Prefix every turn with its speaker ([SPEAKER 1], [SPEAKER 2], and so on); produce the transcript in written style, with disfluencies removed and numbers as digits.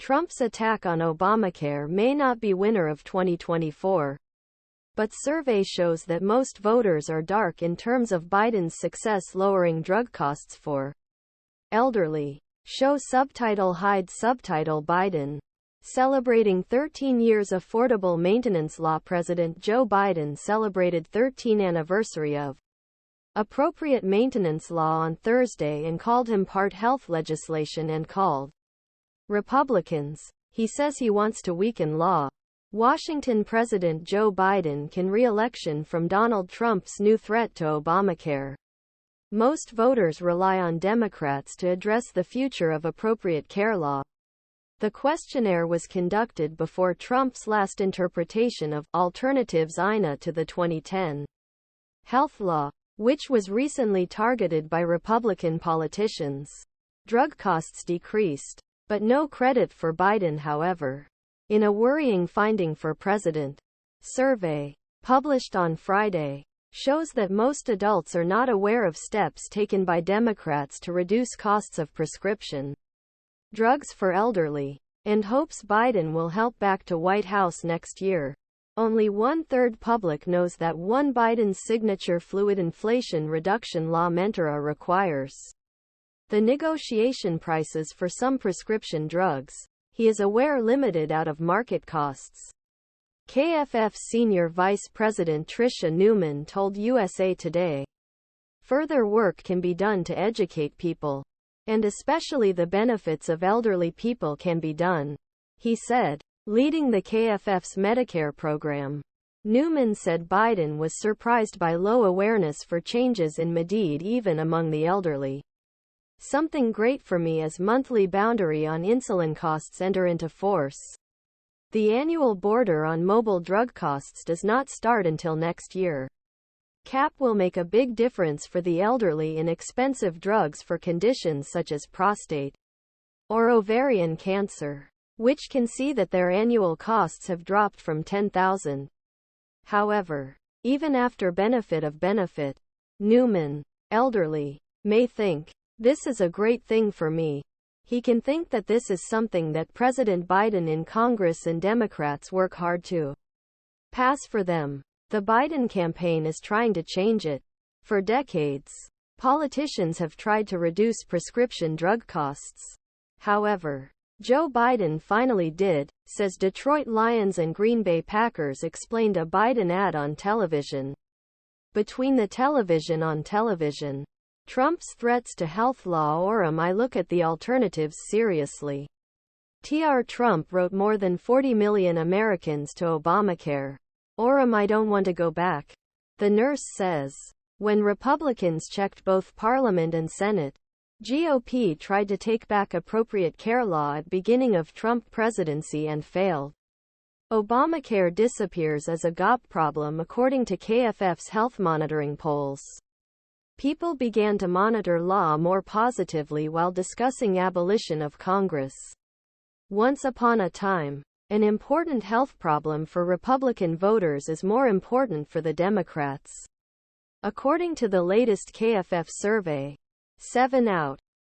[SPEAKER 1] Trump's attack on Obamacare may not be winner of 2024. But survey shows that most voters are dark in terms of Biden's success lowering drug costs for elderly. Show subtitle hide subtitle Biden. Celebrating 13 years affordable maintenance law. President Joe Biden celebrated 13th anniversary of appropriate maintenance law on Thursday and called him part health legislation and called Republicans. He says he wants to weaken law. Washington President Joe Biden can re-election from Donald Trump's new threat to Obamacare. Most voters rely on Democrats to address the future of appropriate care law. The questionnaire was conducted before Trump's last interpretation of Alternatives-He to the 2010 health law, which was recently targeted by Republican politicians. Drug costs decreased, but no credit for Biden, however. In a worrying finding for president, survey, published on Friday, shows that most adults are not aware of steps taken by Democrats to reduce costs of prescription drugs for elderly, and hopes Biden will help back to White House next year. Only one-third public knows that one Biden's signature fluid inflation reduction law-Mentare requires the negotiation prices for some prescription drugs. He is aware limited out-of-market costs. KFF Senior Vice President Tricia Neuman told USA Today. Further work can be done to educate people, and especially the benefits of elderly people can be done, he said, leading the KFF's Medicare program. Neuman said Biden was surprised by low awareness for changes in Medide even among the elderly. Something great for me as monthly boundary on insulin costs enter into force. The annual border on mobile drug costs does not start until next year. Cap will make a big difference for the elderly in expensive drugs for conditions such as prostate or ovarian cancer, which can see that their annual costs have dropped from $10,000. However, even after benefit of benefit, Neuman, elderly, may think, this is a great thing for me. He can think that this is something that President Biden in Congress and Democrats work hard to pass for them. The Biden campaign is trying to change it. For decades, politicians have tried to reduce prescription drug costs. However, Joe Biden finally did, says Detroit Lions and Green Bay Packers explained a Biden ad on television. Between the television on television, Trump's threats to health law Orum I look at the alternatives seriously. Trump wrote more than 40 million Americans to Obamacare. Orum I don't want to go back. The nurse says. When Republicans checked both Parliament and Senate, GOP tried to take back appropriate care law at beginning of Trump presidency and failed. Obamacare disappears as a GOP problem according to KFF's health monitoring polls. People began to monitor law more positively while discussing abolition of Congress. Once upon a time, an important health problem for Republican voters is more important for the Democrats. According to the latest KFF survey, 7 out